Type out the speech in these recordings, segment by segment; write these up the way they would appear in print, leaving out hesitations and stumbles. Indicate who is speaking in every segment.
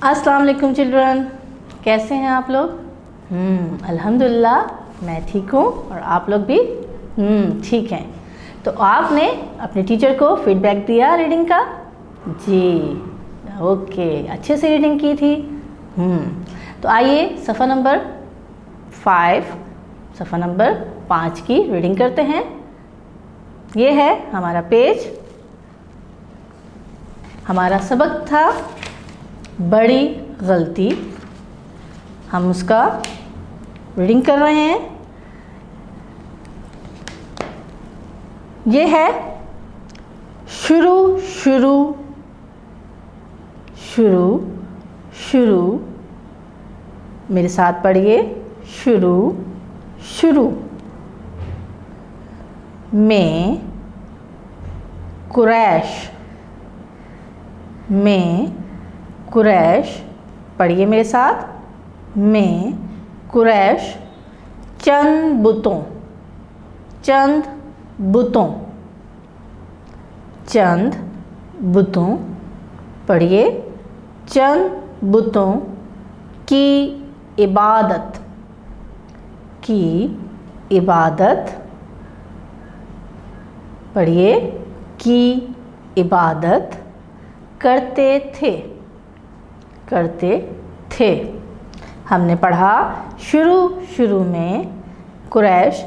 Speaker 1: अस्सलाम वालेकुम चिल्ड्रन, कैसे हैं आप लोग? अल्हम्दुलिल्लाह मैं ठीक हूँ और आप लोग भी ठीक हैं। तो आपने अपने टीचर को फीडबैक दिया रीडिंग का? जी ओके, अच्छे से रीडिंग की थी। तो आइए सफ़ा नंबर 5 की रीडिंग करते हैं। ये है हमारा पेज। हमारा सबक था बड़ी गलती, हम उसका रीडिंग कर रहे हैं। ये है शुरू शुरू शुरू शुरू, मेरे साथ पढ़िए। शुरू शुरू में कुरैश, में कुरैश, पढ़िए मेरे साथ। में कुरैश चंद बुतों, चंद बुतों, चंद बुतों, पढ़िए। चंद बुतों की इबादत, की इबादत, पढ़िए। की इबादत करते थे, करते थे। हमने पढ़ा शुरू शुरू में कुरैश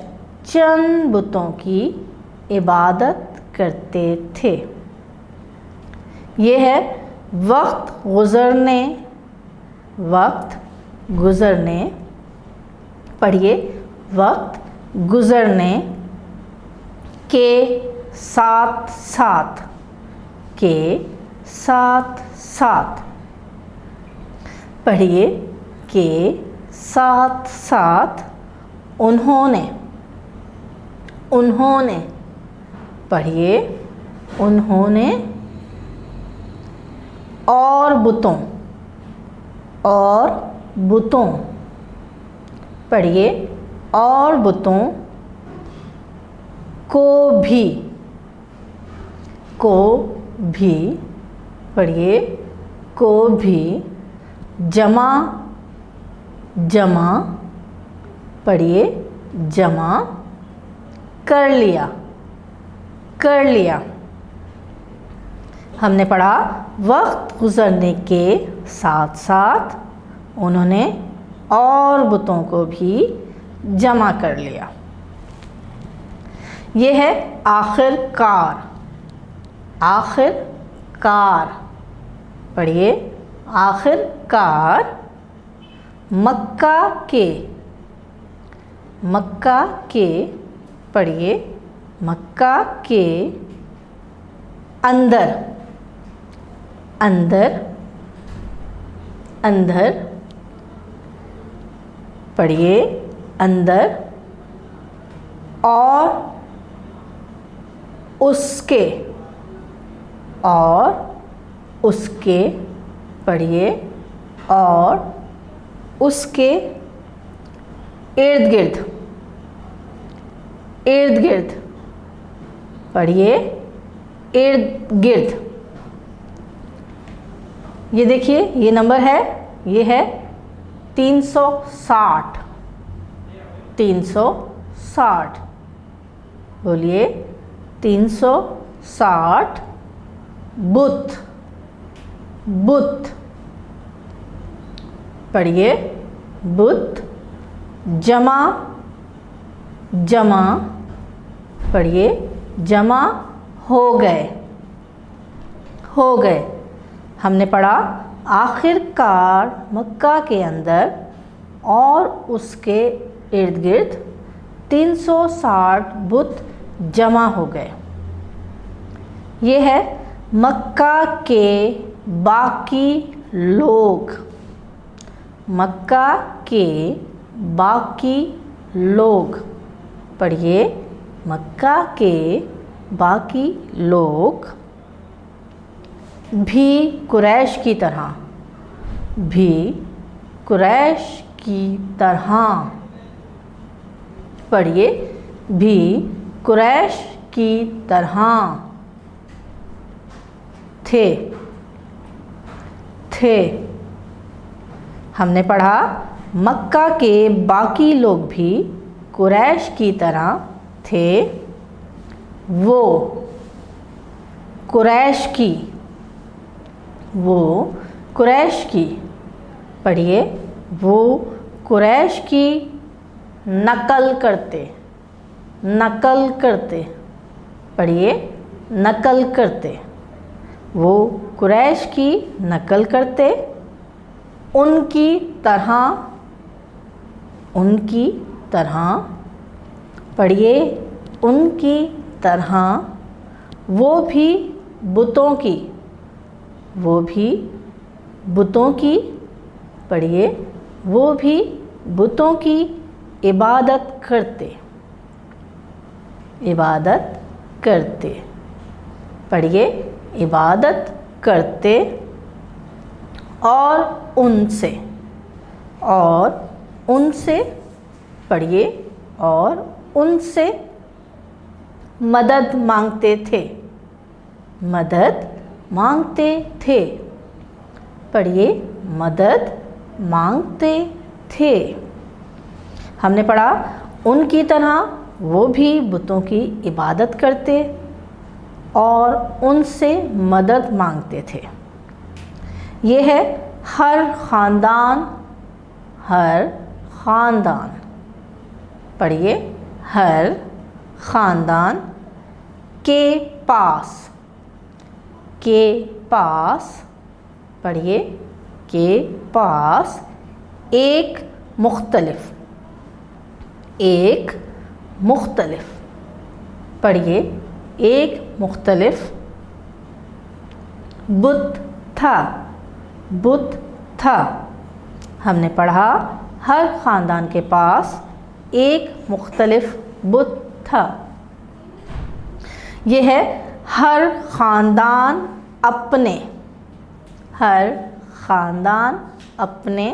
Speaker 1: चंद बुतों की इबादत करते थे। ये है वक्त गुज़रने, वक्त गुज़रने, पढ़िए। वक्त गुज़रने के साथ साथ, के साथ साथ, पढ़िए। के साथ साथ उन्होंने, उन्होंने, पढ़िए। उन्होंने और बुतों, और बुतों, पढ़िए। और बुतों को भी, को भी, पढ़िए। को भी जमा, जमा, पढ़िए। जमा कर लिया, कर लिया। हमने पढ़ा वक्त गुज़रने के साथ साथ उन्होंने और बुतों को भी जमा कर लिया। ये है आखिरकार, आखिरकार, पढ़िए। आखिरकार मक्का के, मक्का के, पढ़िए। मक्का के अंदर, अंदर, अंदर, पढ़िए। अंदर और उसके, और उसके, पढ़िए। और उसके इर्द गिर्द, इर्द गिर्द, पढ़िए। इर्द गिर्द, ये देखिए ये नंबर है, ये है 360, 360, बोलिए। 360 बुत, बुत, पढ़िए। बुत जमा, जमा, पढ़िए। जमा हो गए, हो गए। हमने पढ़ा आखिरकार मक्का के अंदर और उसके इर्द गिर्द 360 बुत जमा हो गए। ये है मक्का के बाकी लोग, मक्का के बाकी लोग, पढ़िए। मक्का के बाकी लोग भी कुरैश की तरह, भी कुरैश की तरह, पढ़िए। भी कुरैश की तरह थे, थे, हमने पढ़ा मक्का के बाकी लोग भी कुरैश की तरह थे। वो कुरैश की, वो कुरैश की, पढ़िए, वो कुरैश की नकल करते, नकल करते, पढ़िए, नकल करते। वो कुरैश की नकल करते, उनकी तरह, उनकी तरह, पढ़िए, उनकी तरह। वो भी बुतों की, वो भी बुतों की, पढ़िए, वो भी बुतों की इबादत करते, इबादत करते, पढ़िए, इबादत करते। और उनसे, और उनसे, पढ़िए, और उनसे मदद मांगते थे, मदद मांगते थे, पढ़िए, मदद मांगते थे। हमने पढ़ा उनकी तरह वो भी बुतों की इबादत करते और उनसे मदद मांगते थे। ये है हर ख़ानदान, हर ख़ानदान, पढ़िए, हर ख़ानदान के पास, के पास, पढ़िए, के पास एक मुख्तलिफ, एक मुख्तलिफ, पढ़िए, एक मुख्तलिफ बुत था, बुत था। हमने पढ़ा हर ख़ानदान के पास एक मुख्तलिफ बुत था। यह है हर ख़ानदान अपने, हर ख़ानदान अपने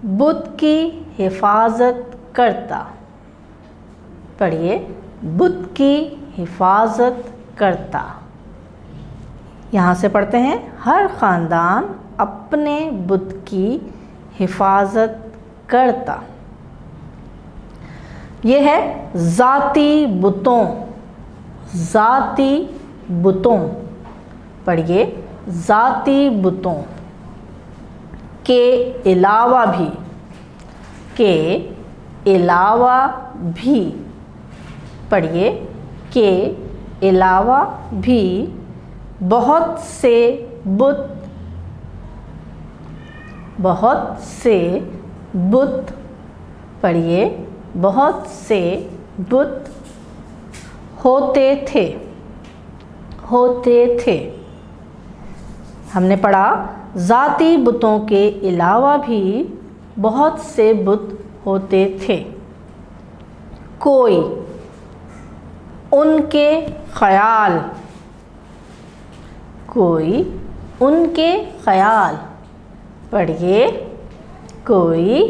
Speaker 1: बुत की हिफाजत करता, पढ़िए, बुत की हिफाजत करता। यहाँ से पढ़ते हैं हर ख़ानदान अपने बुत की हिफाजत करता। यह है ज़ाती बुतों, ज़ाती बुतों, पढ़िए, ज़ाती बुतों के अलावा भी, के अलावा भी, पढ़िए, के अलावा भी बहुत से बुत, बहुत से बुत, पढ़िए, बहुत से बुत होते थे, होते थे। हमने पढ़ा ज़ाती बुतों के अलावा भी बहुत से बुत होते थे। कोई उनके ख़याल, कोई उनके ख़याल, पढ़िए, कोई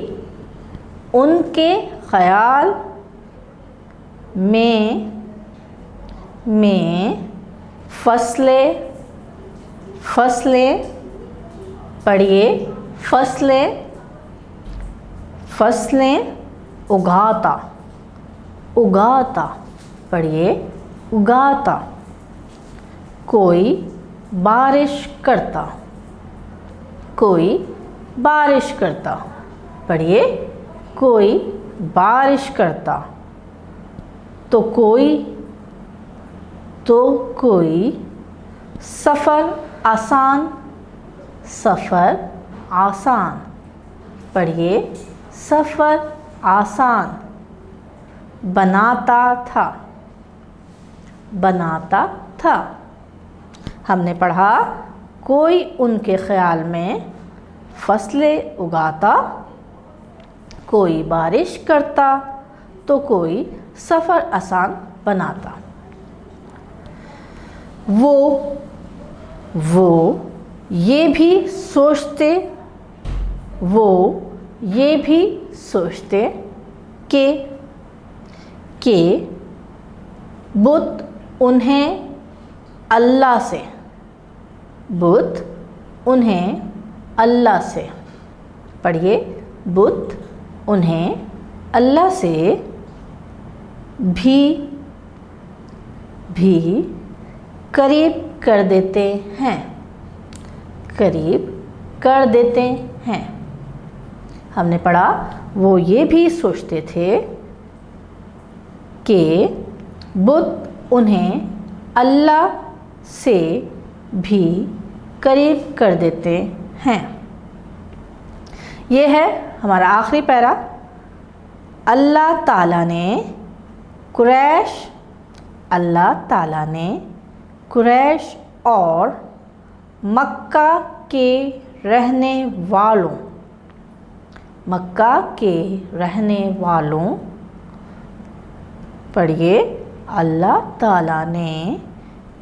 Speaker 1: उनके ख़याल में फसलें, फसलें, पढ़िए, फसलें, फसलें उगाता, उगाता, पढ़िए, उगाता। कोई बारिश करता, कोई बारिश करता, पढ़िए, कोई बारिश करता। तो कोई सफ़र आसान, सफ़र आसान, पढ़िए, सफ़र आसान बनाता था, बनाता था। हमने पढ़ा कोई उनके ख़याल में फसलें उगाता, कोई बारिश करता, तो कोई सफ़र आसान बनाता। वो ये भी सोचते, वो ये भी सोचते कि बुत उन्हें अल्लाह से, बुत उन्हें अल्लाह से, पढ़िए, बुत उन्हें अल्लाह से भी करीब कर देते हैं, करीब कर देते हैं। हमने पढ़ा वो ये भी सोचते थे कि बुत उन्हें अल्लाह से भी करीब कर देते हैं। ये है हमारा आखिरी पैरा। अल्लाह ताला ने कुरैश और मक्का के रहने वालों पढ़िए, अल्लाह ताला ने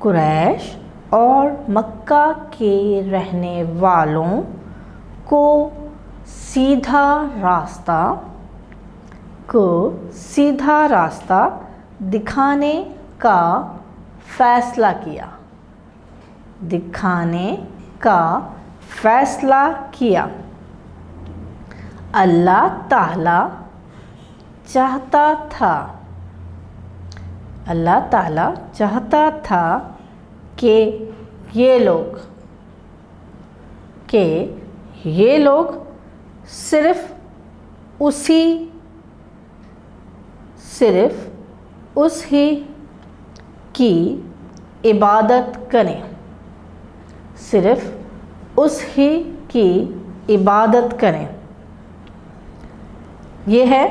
Speaker 1: कुरैश और मक्का के रहने वालों को सीधा रास्ता दिखाने का फैसला किया। अल्लाह ताला चाहता था कि ये लोग सिर्फ उसी की इबादत करें, सिर्फ उसी की इबादत करें। ये है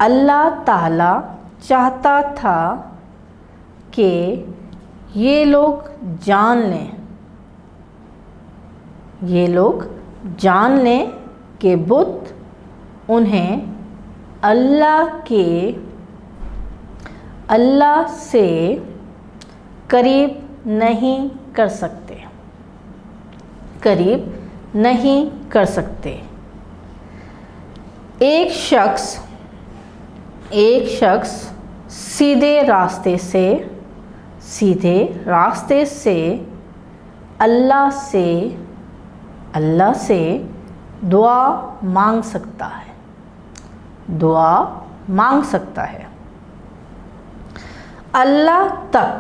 Speaker 1: अल्लाह ताला चाहता था कि ये लोग जान लें कि बुत उन्हें अल्लाह से करीब नहीं कर सकते। एक शख्स सीधे रास्ते से अल्लाह से दुआ मांग सकता है। अल्लाह तक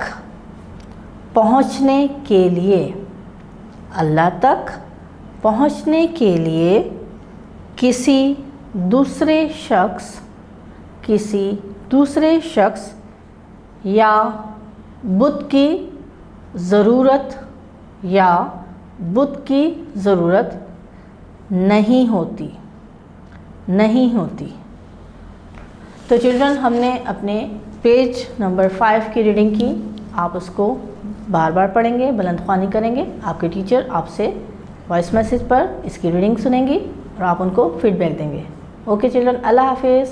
Speaker 1: पहुँचने के लिए किसी दूसरे शख्स या बुत की ज़रूरत नहीं होती। तो चिल्ड्रन, हमने अपने पेज नंबर 5 की रीडिंग की। आप उसको बार बार पढ़ेंगे, बुलंद ख्वानी करेंगे। आपके टीचर आपसे वॉइस मैसेज पर इसकी रीडिंग सुनेंगी और आप उनको फीडबैक देंगे। ओके चिल्ड्रन, अल्लाह हाफिज़।